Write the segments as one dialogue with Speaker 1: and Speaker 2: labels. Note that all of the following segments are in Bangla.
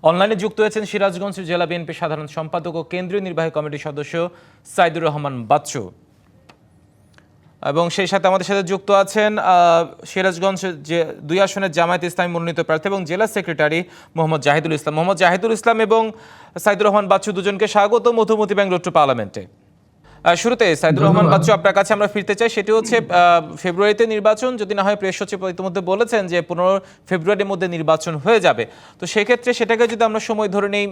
Speaker 1: অনলাইনে যুক্ত হয়েছেন সিরাজগঞ্জ জেলা বিএনপি সাধারণ সম্পাদক ও কেন্দ্রীয় নির্বাহী কমিটির সদস্য সাইদুর রহমান বাচ্চু, এবং সেই সাথে আমাদের সাথে যুক্ত আছেন সিরাজগঞ্জ যে ২ আসনের জামায়াতে ইসলামী মনোনীত প্রার্থী এবং জেলা সেক্রেটারি মোহাম্মদ জাহিদুল ইসলাম। মোহাম্মদ জাহিদুল ইসলাম এবং সাইদুর রহমান বাচ্চু দুজনকে স্বাগত মধুমতি ব্যাংক রোড টু পার্লামেন্টে। শুরুতে সাইদুর রহমান বাচ্চু, আপনার কাছে আমরা ফিরতে চাই। সেটি হচ্ছে ফেব্রুয়ারিতে নির্বাচন, যদি না হয় প্রেস সচিব ইতিমধ্যে বলেছেন যে ১৫ ফেব্রুয়ারির মধ্যে নির্বাচন হয়ে যাবে। তো সেক্ষেত্রে সেটাকে যদি আমরা সময় ধরে নেই,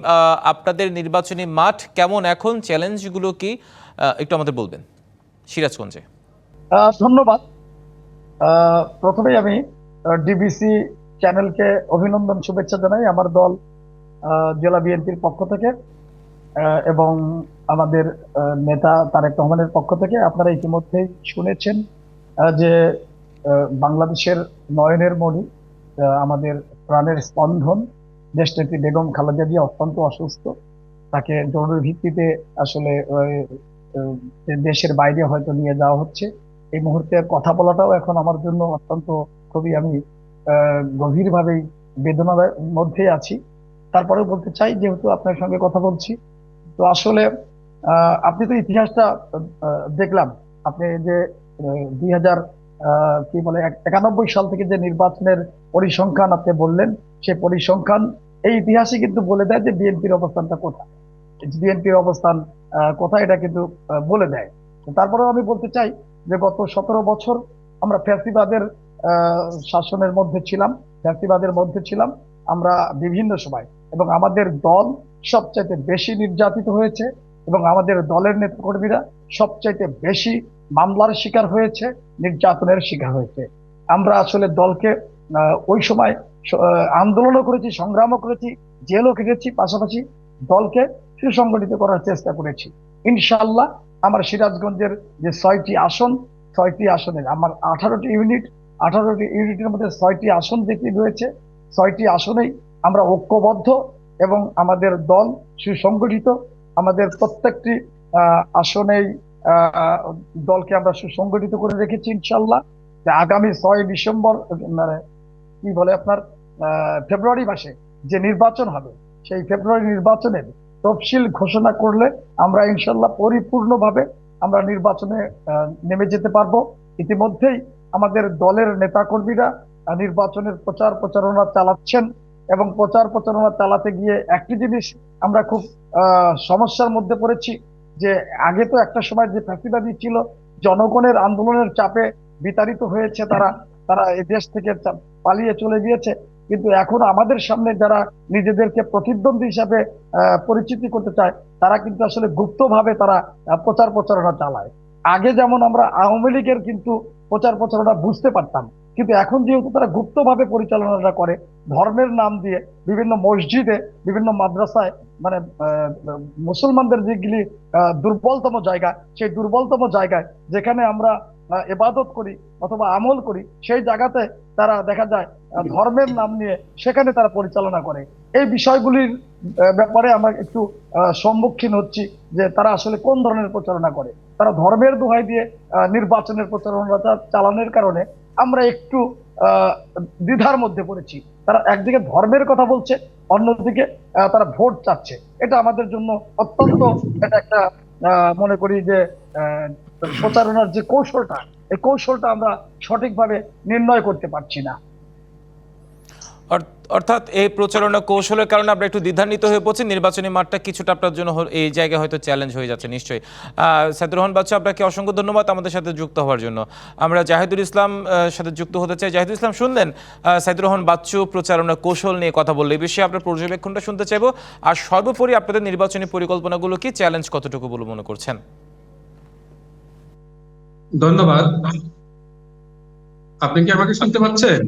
Speaker 1: আপনাদের নির্বাচনী মাঠ কেমন এখন, চ্যালেঞ্জগুলো কি একটু আমাদের বলবেন সিরাজগঞ্জে?
Speaker 2: ধন্যবাদ। প্রথমেই আমি ডিবিসি চ্যানেলকে অভিনন্দন, শুভেচ্ছা জানাই আমার দল জেলা বিএনপির পক্ষ থেকে এবং আমাদের নেতা তারেক রহমানের পক্ষ থেকে। আপনারা ইতিমধ্যেই শুনেছেন যে বাংলাদেশের নয়নের মণি, আমাদের প্রাণের স্পন্দন দেশনেত্রী বেগম খালেদা জিয়া অত্যন্ত অসুস্থ। তাকে জরুরি ভিত্তিতে আসলে দেশের বাইরে হয়তো নিয়ে যাওয়া হচ্ছে। এই মুহূর্তে কথা বলাটাও এখন আমার জন্য অত্যন্ত খুবই, আমি গভীরভাবেই বেদনার মধ্যে আছি। তারপরেও বলতে চাই, যেহেতু আপনার সঙ্গে কথা বলছি, তো আসলে আপনি তো ইতিহাসটা দেখলাম। আপনি যে ২০০০ কি বলে ৯১ সাল থেকে যে নির্বাচনের পরিসংখ্যান আপনি বললেন, সেই পরিসংখ্যান এই ইতিহাসে কিন্তু বলে দেয় যে বিএনপির অবস্থানটা কোথায়। বিএনপির অবস্থান কোথায় এটা কিন্তু বলে দেয়। তারপরেও আমি বলতে চাই যে গত ১৭ বছর আমরা ফ্যাসিবাদের শাসনের মধ্যে ছিলাম, ফ্যাসিবাদের মধ্যে ছিলাম আমরা বিভিন্ন সময়, এবং আমাদের দল সবচাইতে বেশি নির্যাতিত হয়েছে এবং আমাদের দলের নেতাকর্মীরা সবচাইতে বেশি মামলার শিকার হয়েছে, নির্যাতনের শিকার হয়েছে। আমরা আসলে দলকে ওই সময় আন্দোলনও করেছি, সংগ্রামও করেছি, জেলও খেটেছি, পাশাপাশি দলকে সুসংগঠিত করার চেষ্টা করেছি। ইনশাআল্লাহ আমার সিরাজগঞ্জের যে ৬টি আসন, ৬টি আসনের আমার 18টি ইউনিট, 18টি ইউনিটের মধ্যে ৬টি আসন বিক্রি রয়েছে। ৬টি আসনেই আমরা ঐক্যবদ্ধ এবং আমাদের দল সুসংগঠিত। আমাদের প্রত্যেকটি আসনেই দলকে আমরা সুসংগঠিত করে রেখেছি ইনশাল্লাহ। আগামী ৬ ডিসেম্বর, মানে কি বলে আপনার ফেব্রুয়ারি মাসে যে নির্বাচন হবে, সেই ফেব্রুয়ারি নির্বাচনের তফসিল ঘোষণা করলে আমরা ইনশাল্লাহ পরিপূর্ণভাবে আমরা নির্বাচনে নেমে যেতে পারবো। ইতিমধ্যেই আমাদের দলের নেতাকর্মীরা নির্বাচনের প্রচার প্রচারণা চালাচ্ছেন এবং প্রচার প্রচারণা চালাতে গিয়ে একটি জিনিস আমরা খুব সমস্যার মধ্যে পড়েছি, যে আগে তো একটা সময় যে ফ্যাসিবাদী ছিল, জনগণের আন্দোলনের চাপে বিতাড়িত হয়েছে, তারা তারা এই দেশ থেকে পালিয়ে চলে গিয়েছে। কিন্তু এখন আমাদের সামনে যারা নিজেদেরকে প্রতিদ্বন্দ্বী হিসাবে পরিচিতি করতে চায়, তারা কিন্তু আসলে গুপ্তভাবে তারা প্রচার প্রচারণা চালায়। আগে যেমন আমরা আওয়ামী লীগের কিন্তু প্রচার প্রচারণা বুঝতে পারতাম, কিন্তু এখন যেহেতু তারা গুপ্তভাবে পরিচালনাটা করে, ধর্মের নাম দিয়ে বিভিন্ন মসজিদে, বিভিন্ন মাদ্রাসায়, মানে মুসলমানদের যেগুলি দুর্বলতম জায়গা, সেই দুর্বলতম জায়গায় যেখানে আমরা ইবাদত করি অথবা আমল করি, সেই জায়গাতে তারা দেখা যায় ধর্মের নাম নিয়ে সেখানে তারা পরিচালনা করে। এই বিষয়গুলির ব্যাপারে আমরা একটু সম্মুখীন হচ্ছি যে তারা আসলে কোন ধরনের প্রচারণা করে। তারা ধর্মের দোহাই দিয়ে নির্বাচনের প্রচারণাটা চালানোর কারণে আমরা একটু দ্বিধার মধ্যে পড়েছি। তারা একদিকে ধর্মের কথা বলছে, অন্যদিকে তারা ভোট চাচ্ছে। এটা আমাদের জন্য অত্যন্ত, এটা একটা মনে করি যে প্রচারণার যে কৌশলটা, এই কৌশলটা আমরা সঠিকভাবে নির্ণয় করতে পারছি না।
Speaker 1: অর্থাৎ এই প্রচারণা কৌশলের কারণে আমরা একটু দ্বিধান্বিত হয়ে পড়ছি, নির্বাচনী মাঠটা কিছুটা আপনার জন্য এই জায়গায় হয়তো চ্যালেঞ্জ হয়ে যাচ্ছে। নিশ্চয়ই সাইদুর রহমান বাচ্চু, আপনাকে অসংখ্য ধন্যবাদ আমাদের সাথে যুক্ত হওয়ার জন্য। আমরা জাহিদুল ইসলাম সাথে যুক্ত হতে চাই। জাহিদুল ইসলাম, শুনলেন সাইদুর রহমান বাচ্চু প্রচারণা কৌশল নিয়ে কথা বললে, এই বিষয়ে আপনার পর্যবেক্ষণটা শুনতে চাইবো। আর সর্বোপরি আপনাদের নির্বাচনী পরিকল্পনাগুলো কি, চ্যালেঞ্জ কতটুকু বলে মনে করছেন?
Speaker 3: ধন্যবাদ। আপনি কি আমাকে শুনতে পাচ্ছেন?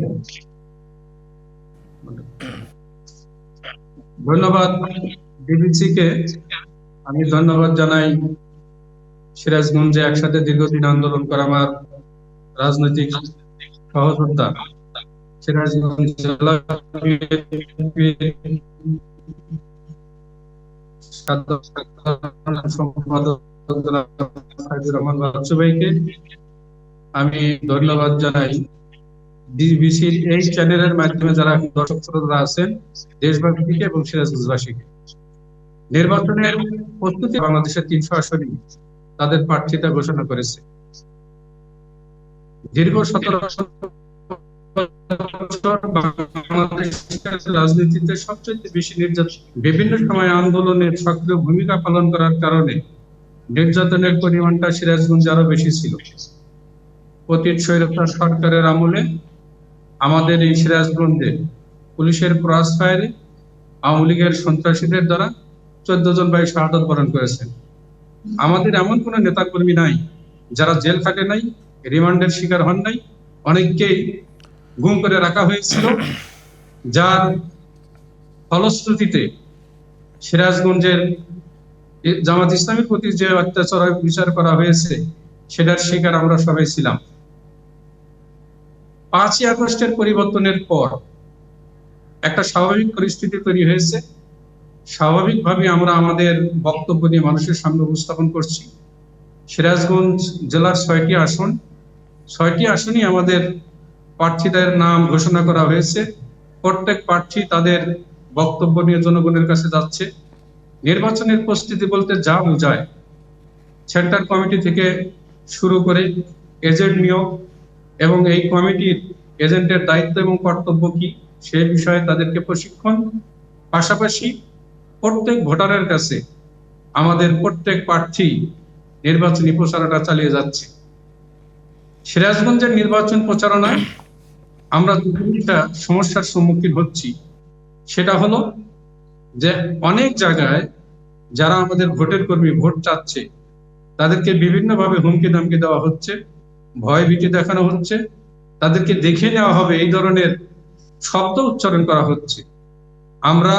Speaker 3: ধন্যবাদ ডিবিসি কে। আমি ধন্যবাদ জানাই সিরাজগঞ্জে একসাথে দীর্ঘদিন আন্দোলন করা আমার রাজনৈতিক সহযোদ্ধা, সিরাজগঞ্জ জেলা সাধারণ সম্পাদক সাইদুর রহমান বাচ্চু ভাইকে আমি ধন্যবাদ জানাই ডিবিসির এই চ্যানেলের মাধ্যমে যারা দর্শক শ্রোতারা আছেন, দেশবাসীকে এবং সিরাজগঞ্জবাসীকে নির্বাচনের প্রস্তুতি বাংলাদেশের 300 আসনে তাদের প্রার্থিতা ঘোষণা করেছে। দীর্ঘ 17 বছর বাংলাদেশের রাজনীতিতে সবচেয়ে বেশি নির্যাতন, বিভিন্ন সময় আন্দোলনের সক্রিয় ভূমিকা পালন করার কারণে নির্যাতনের পরিমাণটা সিরাজগঞ্জে আরো বেশি ছিল। অতীত স্বৈরাচার সরকারের আমলে আমাদের এই সিরাজগঞ্জে পুলিশের ক্রস ফায়ারে আওয়ামী লীগের সন্ত্রাসীদের দ্বারা 14 জন ভাই শাহাদাত বরণ করেছেন। আমাদের এমন কোন নেতাকর্মী নাই যারা জেল খাটে নাই, রিমান্ডের শিকার হন নাই। অনেককেই গুম করে রাখা হয়েছিল, যার ফলশ্রুতিতে সিরাজগঞ্জের জামাত ইসলামের প্রতি যে অত্যাচার বিচার করা হয়েছে সেটার শিকার আমরা সবাই ছিলাম। 5ই আগস্টের পরিবর্তনের পর একটা স্বাভাবিক পরিস্থিতি তৈরি হয়েছে। স্বাভাবিকভাবে আমরা আমাদের বক্তব্য নিয়ে মানুষের সামনে উপস্থাপন করছি। সিরাজগঞ্জ জেলার 6টি আসন, 6টি আসনই আমাদের প্রার্থীদের নাম ঘোষণা করা হয়েছে। প্রত্যেক প্রার্থী তাদের বক্তব্য নিয়ে জনগণের কাছে যাচ্ছে। নির্বাচনের প্রস্তুতি বলতে যা বোঝায়, সেন্টার কমিটি থেকে শুরু করে এজেন্ট নিয়োগ এবং এই কমিটির এজেন্টের দায়িত্ব এবং কর্তব্য কি সে বিষয়ে তাদেরকে প্রশিক্ষণ, পাশাপাশি প্রত্যেক ভোটারের কাছে আমাদের প্রত্যেক প্রার্থী নির্বাচনী প্রচারণা চালিয়ে যাচ্ছে। সিরাজগঞ্জের নির্বাচন প্রচারণায় আমরা একটা সমস্যার সম্মুখীন হচ্ছি, সেটা হলো যে অনেক জায়গায় যারা আমাদের ভোটের কর্মী ভোট চাচ্ছে তাদেরকে বিভিন্নভাবে হুমকি ধামকি দেওয়া হচ্ছে, ভয় ভীতি দেখানো হচ্ছে, তাদেরকে দেখে নেওয়া হবে এই ধরনের শব্দ উচ্চারণ করা হচ্ছে। আমরা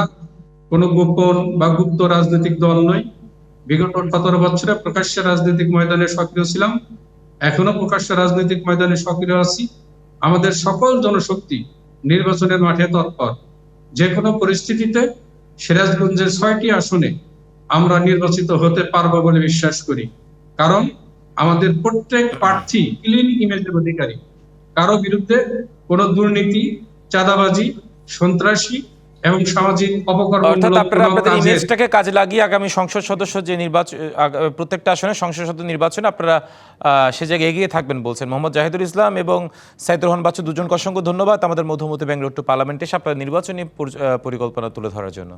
Speaker 3: কোনো গোপন বা গুপ্ত রাজনৈতিক দল নই। বিগত 17 বছরে প্রকাশ্যে রাজনৈতিক ময়দানে সক্রিয় ছিলাম, এখনো প্রকাশ্যে রাজনৈতিক ময়দানে সক্রিয় আছি। আমাদের সকল জনশক্তি নির্বাচনের মাঠে তৎপর। যে কোনো পরিস্থিতিতে সিরাজগঞ্জের 6টি আসনে আমরা নির্বাচিত হতে পারবো বলে বিশ্বাস করি, কারণ আমাদের প্রত্যেক প্রার্থী ক্লিন ইমেজের অধিকারী। কারো বিরুদ্ধে কোনো দুর্নীতি, চাঁদাবাজি, সন্ত্রাসী এবং সামাজিক
Speaker 1: অর্থাৎ আপনারা
Speaker 3: অপকর্মমূলক
Speaker 1: আপনাদের
Speaker 3: কাজের
Speaker 1: ইমেজটাকে কাজে লাগিয়ে আগামী সংসদ সদস্য যে নির্বাচন, প্রত্যেকটা আসনে সংসদ সদস্য নির্বাচনে আপনারা সে জায়গায় এগিয়ে থাকবেন বলছেন। মোহাম্মদ জাহিদুল ইসলাম এবং সাইদুর রহমান বাচ্চু, দুজনকে অসংখ্য ধন্যবাদ আমাদের মধ্যমতি ব্যাঙ্গালোর টু পার্লামেন্টে এসে আপনার নির্বাচনী পরিকল্পনা তুলে ধরার জন্য।